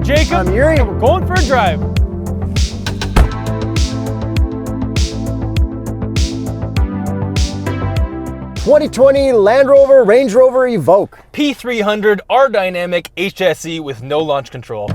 Jacob. I'm Yuri. And we're going for a drive. ...2020 Land Rover Range Rover Evoque. P300 R-Dynamic HSE with no launch control.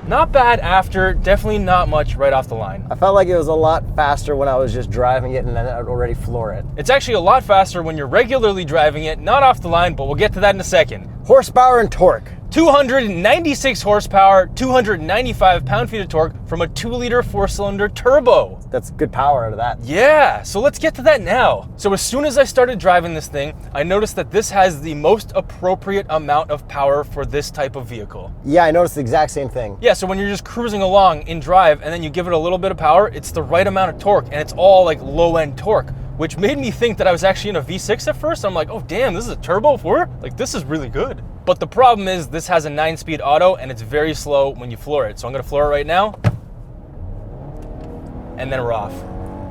Not bad after, definitely not much right off the line. I felt like it was a lot faster when I was just driving it and then I'd already floor it. It's actually a lot faster when you're regularly driving it, not off the line, but we'll get to that in a second. Horsepower and torque. 296 horsepower, 295 pound-feet of torque from a 2-liter 4-cylinder turbo. That's good power out of that. Yeah, so let's get to that now. So as soon as I started driving this thing, I noticed that this has the most appropriate amount of power for this type of vehicle. Yeah, I noticed the exact same thing. Yeah, so when you're just cruising along in drive and then you give it a little bit of power, it's the right amount of torque, and it's all like low-end torque, which made me think that I was actually in a V6 at first. I'm like, oh damn, this is a turbo 4? Like, this is really good. But the problem is this has a 9-speed auto and it's very slow when you floor it. So I'm gonna floor it right now, and then we're off.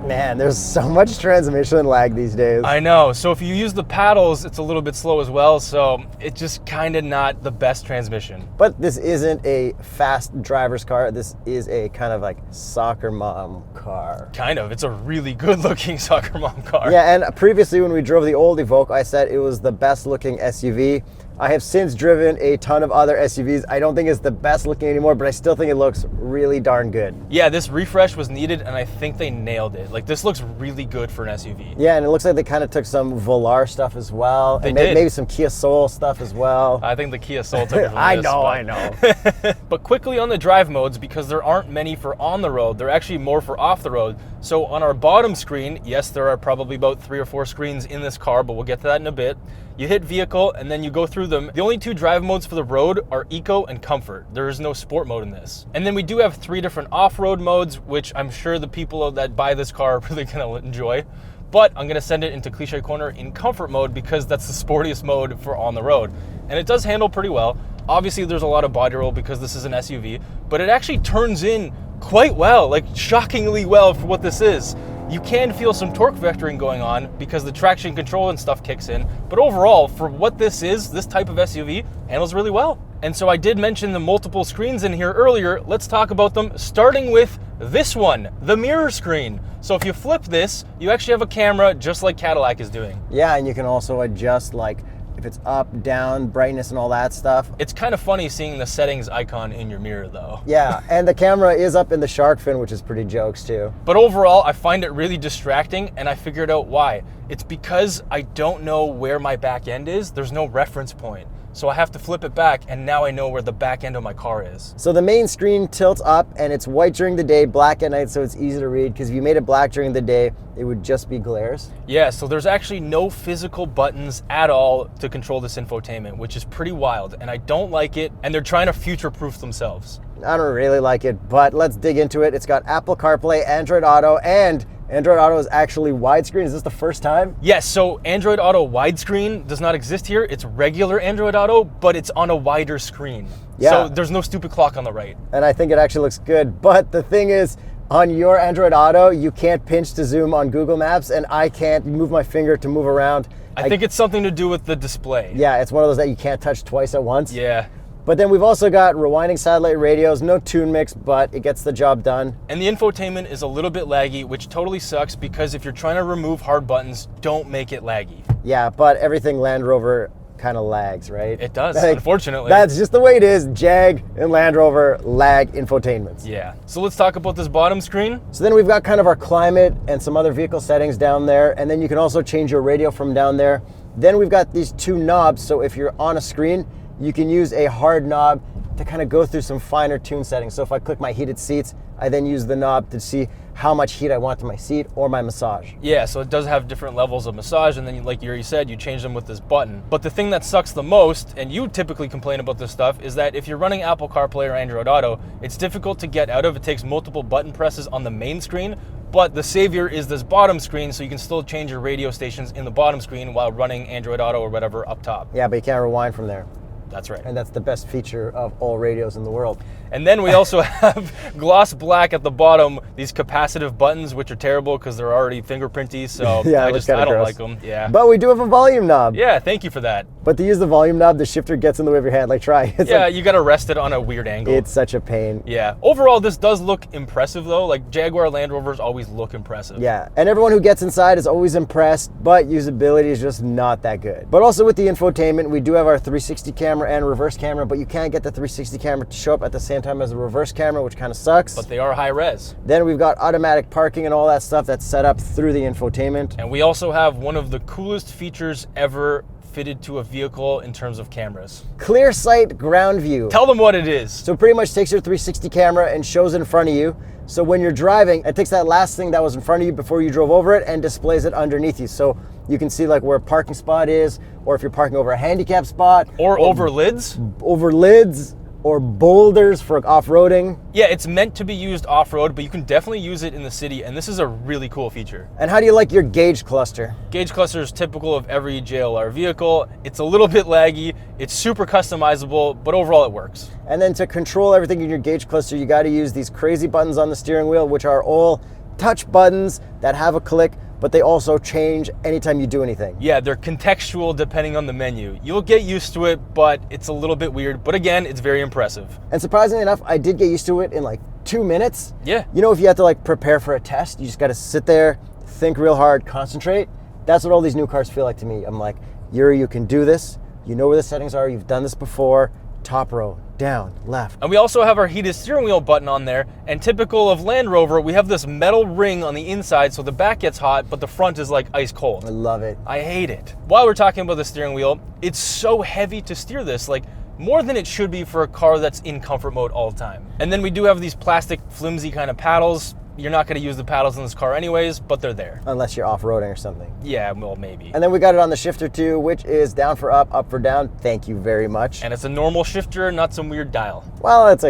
Man, there's so much transmission lag these days. I know, so if you use the paddles, it's a little bit slow as well, so it's just kind of not the best transmission. But this isn't a fast driver's car. This is a kind of like soccer mom car. Kind of, it's a really good looking soccer mom car. Yeah, and previously when we drove the old Evoque, I said it was the best looking SUV. I have since driven a ton of other SUVs. I don't think it's the best looking anymore, but I still think it looks really darn good. Yeah, this refresh was needed, and I think they nailed it. Like, this looks really good for an SUV. Yeah, and it looks like they kind of took some Velar stuff as well. They and did. Maybe some Kia Soul stuff as well. I think the Kia Soul took it from I this, know. But quickly on the drive modes, because there aren't many for on the road, they're actually more for off the road. So on our bottom screen, yes, there are probably about 3 or 4 screens in this car, but we'll get to that in a bit. You hit vehicle and then you go through them. The only 2 drive modes for the road are eco and comfort. There is no sport mode in this. And then we do have 3 different off-road modes, which I'm sure the people that buy this car are really gonna enjoy. But I'm gonna send it into Cliche Corner in comfort mode because that's the sportiest mode for on the road. And it does handle pretty well. Obviously there's a lot of body roll because this is an SUV, but it actually turns in quite well, like shockingly well for what this is. You can feel some torque vectoring going on because the traction control and stuff kicks in, but overall, for what this is, this type of SUV handles really well. And so I did mention the multiple screens in here earlier. Let's talk about them, starting with this one, the mirror screen. So if you flip this, you actually have a camera just like Cadillac is doing. Yeah, and you can also adjust like if it's up, down, brightness and all that stuff. It's kind of funny seeing the settings icon in your mirror though. Yeah, and the camera is up in the shark fin, which is pretty jokes too. But overall, I find it really distracting, and I figured out why. It's because I don't know where my back end is. There's no reference point. So I have to flip it back, and now I know where the back end of my car is. So the main screen tilts up, and it's white during the day, black at night, so it's easy to read, because if you made it black during the day, it would just be glares. Yeah, so there's actually no physical buttons at all to control this infotainment, which is pretty wild, and I don't like it, and they're trying to future-proof themselves. I don't really like it, but let's dig into it. It's got Apple CarPlay, Android Auto, and Android Auto is actually widescreen. Is this the first time? Yes, so Android Auto widescreen does not exist here. It's regular Android Auto, but it's on a wider screen. Yeah. So there's no stupid clock on the right. And I think it actually looks good, but the thing is, on your Android Auto, you can't pinch to zoom on Google Maps, and I can't move my finger to move around. I think it's something to do with the display. Yeah, it's one of those that you can't touch twice at once. Yeah. But then we've also got rewinding satellite radios, no tune mix, but it gets the job done. And the infotainment is a little bit laggy, which totally sucks because if you're trying to remove hard buttons, don't make it laggy. Yeah, but everything Land Rover kind of lags, right? It does, Like, unfortunately. That's just the way it is. Jag and Land Rover lag infotainments. Yeah. So let's talk about this bottom screen. So then we've got kind of our climate and some other vehicle settings down there, and then you can also change your radio from down there. Then we've got these 2 knobs, so if you're on a screen, you can use a hard knob to kind of go through some finer tune settings. So if I click my heated seats, I then use the knob to see how much heat I want to my seat or my massage. Yeah, so it does have different levels of massage, and then like you already said, you change them with this button. But the thing that sucks the most, and you typically complain about this stuff, is that if you're running Apple CarPlay or Android Auto, it's difficult to get out of. It takes multiple button presses on the main screen, but the savior is this bottom screen, so you can still change your radio stations in the bottom screen while running Android Auto or whatever up top. Yeah, but you can't rewind from there. That's right. And that's the best feature of all radios in the world. And then we also have gloss black at the bottom, these capacitive buttons, which are terrible because they're already fingerprinty, so Yeah, I don't like them. Yeah. But we do have a volume knob. Yeah, thank you for that. But to use the volume knob, the shifter gets in the way of your hand. Like, try. It's Yeah, like, you got to rest it on a weird angle. it's such a pain. Yeah. Overall, this does look impressive, though. Like, Jaguar Land Rovers always look impressive. Yeah, and everyone who gets inside is always impressed, but usability is just not that good. But also with the infotainment, we do have our 360 camera and reverse camera, but you can't get the 360 camera to show up at the same time as the reverse camera, which kind of sucks. But they are high res. Then we've got automatic parking and all that stuff that's set up through the infotainment. And we also have one of the coolest features ever fitted to a vehicle in terms of cameras. Clear sight ground view. Tell them what it is. So it pretty much takes your 360 camera and shows it in front of you. So when you're driving, it takes that last thing that was in front of you before you drove over it and displays it underneath you. So you can see like where a parking spot is, or if you're parking over a handicap spot. Or over lids. Over lids, or boulders for off-roading. Yeah, it's meant to be used off-road, but you can definitely use it in the city, and this is a really cool feature. And how do you like your gauge cluster? Gauge cluster is typical of every JLR vehicle. It's a little bit laggy, it's super customizable, but overall it works. And then to control everything in your gauge cluster, you got to use these crazy buttons on the steering wheel, which are all touch buttons that have a click, but they also change anytime you do anything. Yeah, they're contextual depending on the menu. You'll get used to it, but it's a little bit weird. But again, it's very impressive. And surprisingly enough, I did get used to it in like 2 minutes. Yeah. You know, if you have to like prepare for a test, you just got to sit there, think real hard, concentrate. That's what all these new cars feel like to me. I'm like, Yuri, you can do this. You know where the settings are. You've done this before. Top row, down, left. And we also have our heated steering wheel button on there, and typical of Land Rover, we have this metal ring on the inside so the back gets hot, but the front is like ice cold. I love it. I hate it. While we're talking about the steering wheel, it's so heavy to steer this, like more than it should be for a car that's in comfort mode all the time. And then we do have these plastic flimsy kind of paddles. You're not going to use the paddles in this car anyways, but they're there. Unless you're off-roading or something. Yeah, well, maybe. And then we got it on the shifter too, which is down for up for down. Thank you very much. And it's a normal shifter, not some weird dial. Well, it's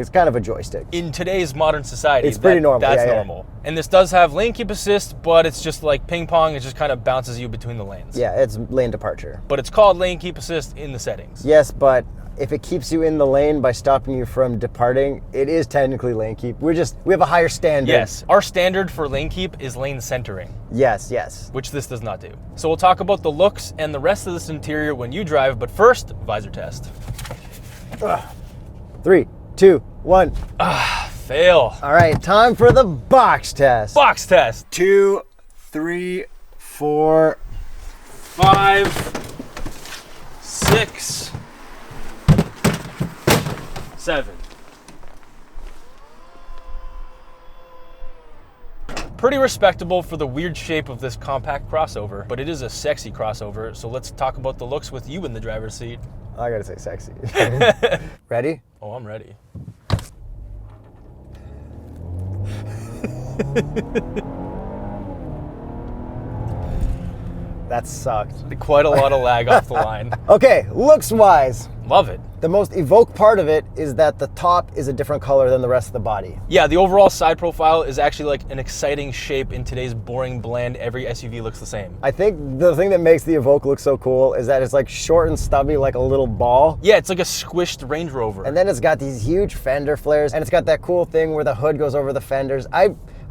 kind of a joystick. In today's modern society, It's pretty normal. That's Yeah. normal. And this does have lane keep assist, but it's just like ping pong. It just kind of bounces you between the lanes. Yeah, it's lane departure. But it's called lane keep assist in the settings. Yes, but if it keeps you in the lane by stopping you from departing, it is technically lane keep. We have a higher standard. Yes, our standard for lane keep is lane centering. Yes. Which this does not do. So we'll talk about the looks and the rest of this interior when you drive, but first, visor test. 3, 2, 1. Fail. All right, time for the box test. Box test. 2, 3, 4. 5, 6, 7. Pretty respectable for the weird shape of this compact crossover, but it is a sexy crossover, so let's talk about the looks with you in the driver's seat. I gotta say sexy. Ready? Oh, I'm ready. That sucked. Quite a lot of lag off the line. Okay, looks wise. Love it. The most Evoque part of it is that the top is a different color than the rest of the body. Yeah, the overall side profile is actually like an exciting shape in today's boring bland. Every SUV looks the same. I think the thing that makes the Evoque look so cool is that it's like short and stubby like a little ball. Yeah, it's like a squished Range Rover. And then it's got these huge fender flares, and it's got that cool thing where the hood goes over the fenders.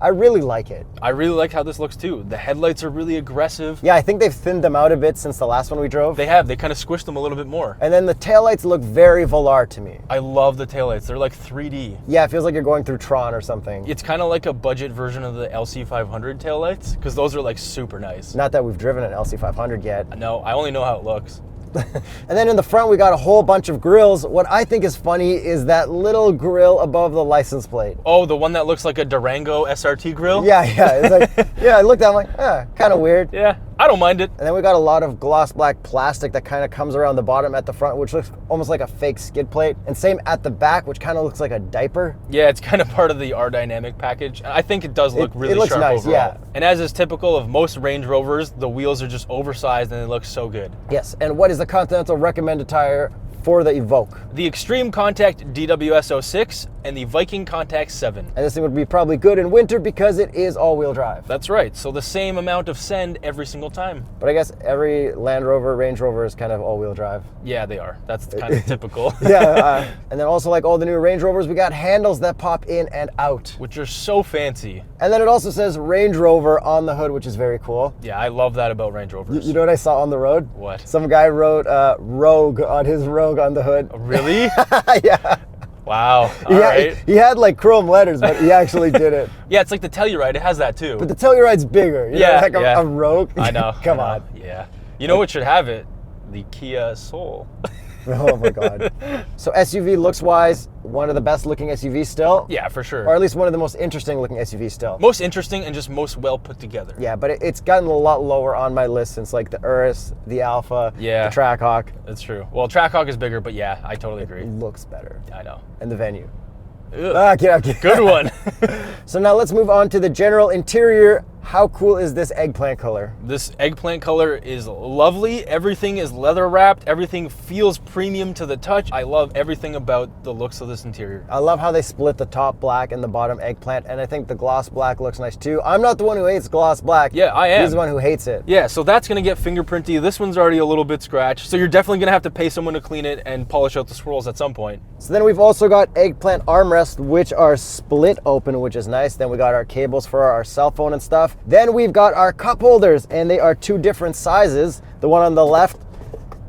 I really like it. I really like how this looks too. The headlights are really aggressive. Yeah, I think they've thinned them out a bit since the last one we drove. They have. They kind of squished them a little bit more. And then the taillights look very Velar to me. I love the taillights. They're like 3D. Yeah, it feels like you're going through Tron or something. It's kind of like a budget version of the LC500 taillights, because those are like super nice. Not that we've driven an LC500 yet. No, I only know how it looks. And then in the front, we got a whole bunch of grills. What I think is funny is that little grill above the license plate. Oh, the one that looks like a Durango SRT grill? Yeah. It's like, yeah, I looked at it, I'm like, kind of weird. Yeah, I don't mind it. And then we got a lot of gloss black plastic that kind of comes around the bottom at the front, which looks almost like a fake skid plate. And same at the back, which kind of looks like a diaper. Yeah, it's kind of part of the R Dynamic package. I think it does look really looks sharp nice, overall. yeah. And as is typical of most Range Rovers, the wheels are just oversized and they look so good. Yes, and what is the Continental recommended tire for the Evoque. The Extreme Contact DWS06 and the Viking Contact 7. And this thing would be probably good in winter because it is all-wheel drive. That's right, so the same amount of send every single time. But I guess every Land Rover, Range Rover is kind of all-wheel drive. Yeah, they are. That's kind of typical. Yeah, and then also like all the new Range Rovers, we got handles that pop in and out. Which are so fancy. And then it also says Range Rover on the hood, which is very cool. Yeah, I love that about Range Rovers. You know what I saw on the road? What? Some guy wrote Rogue on his Rogue on the hood. Really? Yeah. Wow. All right. He had like chrome letters, but he actually did it. Yeah, it's like the Telluride. It has that too. But the Telluride's bigger. You know, like a Rogue. I know. Come on. Yeah. You know what should have it? The Kia Soul. Oh my God. So SUV looks wise, one of the best looking SUVs still. Yeah, for sure. Or at least one of the most interesting looking SUVs still. Most interesting and just most well put together. Yeah, but it's gotten a lot lower on my list since like the Urus, the Alpha, the Trackhawk. That's true. Well, Trackhawk is bigger, but yeah, I totally agree. It looks better. I know. And the Venue. Okay. Good one. So now let's move on to the general interior. How cool is this eggplant color? This eggplant color is lovely. Everything is leather wrapped. Everything feels premium to the touch. I love everything about the looks of this interior. I love how they split the top black and the bottom eggplant, and I think the gloss black looks nice too. I'm not the one who hates gloss black. Yeah, I am. He's the one who hates it. Yeah, so that's gonna get fingerprinty. This one's already a little bit scratched, so you're definitely gonna have to pay someone to clean it and polish out the swirls at some point. So then we've also got eggplant armrests, which are split open, which is nice. Then we got our cables for our cell phone and stuff. Then we've got our cup holders, and they are two different sizes. The one on the left,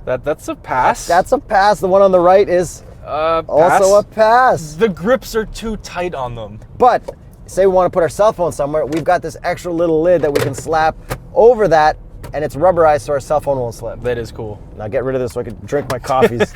that's a pass. That's a pass. The one on the right is also a pass. The grips are too tight on them. But say we want to put our cell phone somewhere, we've got this extra little lid that we can slap over that, and it's rubberized so our cell phone won't slip. That is cool. Now get rid of this so I can drink my coffees.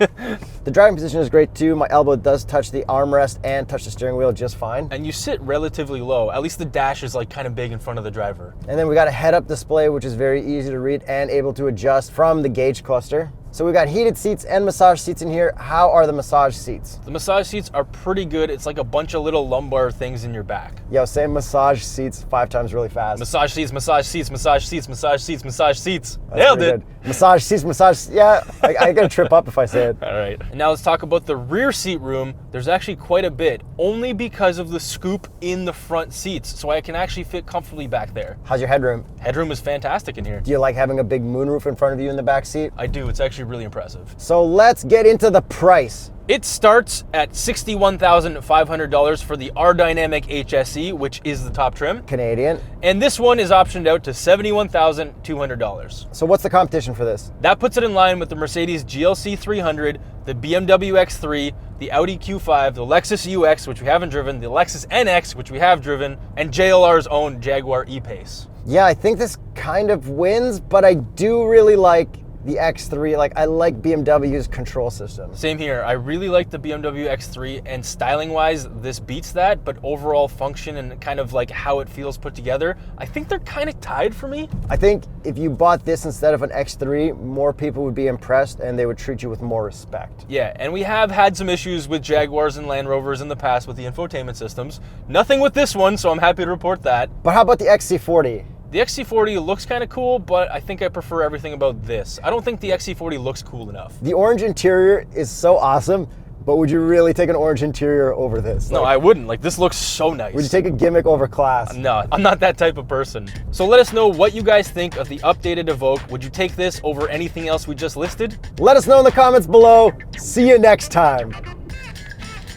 The driving position is great too. My elbow does touch the armrest and touch the steering wheel just fine. And you sit relatively low. At least the dash is like kind of big in front of the driver. And then we got a head-up display, which is very easy to read and able to adjust from the gauge cluster. So we got heated seats and massage seats in here. How are the massage seats? The massage seats are pretty good. It's like a bunch of little lumbar things in your back. Yo, say massage seats 5 times really fast. Massage seats, massage seats, massage seats, massage seats, massage seats. Nailed it. Massage seats, massage, yeah, I gotta trip up if I say it. All right. And now let's talk about the rear seat room. There's actually quite a bit, only because of the scoop in the front seats. So I can actually fit comfortably back there. How's your headroom? Headroom is fantastic in here. Do you like having a big moonroof in front of you in the back seat? I do. It's actually really impressive. So let's get into the price. It starts at $61,500 for the R-Dynamic HSE, which is the top trim. Canadian. And this one is optioned out to $71,200. So what's the competition for this? That puts it in line with the Mercedes GLC 300, the BMW X3, the Audi Q5, the Lexus UX, which we haven't driven, the Lexus NX, which we have driven, and JLR's own Jaguar E-Pace. Yeah, I think this kind of wins, but I do really like the X3. Like, I like BMW's control system. Same here. I really like the BMW X3, and styling wise, this beats that, but overall function and kind of like how it feels put together, I think they're kind of tied for me. I think if you bought this instead of an X3, more people would be impressed and they would treat you with more respect. Yeah, and we have had some issues with Jaguars and Land Rovers in the past with the infotainment systems. Nothing with this one, so I'm happy to report that. But how about the XC40? The XC40 looks kind of cool, but I think I prefer everything about this. I don't think the XC40 looks cool enough. The orange interior is so awesome, but would you really take an orange interior over this? No, I wouldn't. Like, this looks so nice. Would you take a gimmick over class? No, I'm not that type of person. So let us know what you guys think of the updated Evoque. Would you take this over anything else we just listed? Let us know in the comments below. See you next time.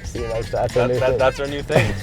See you next time. That's our new thing.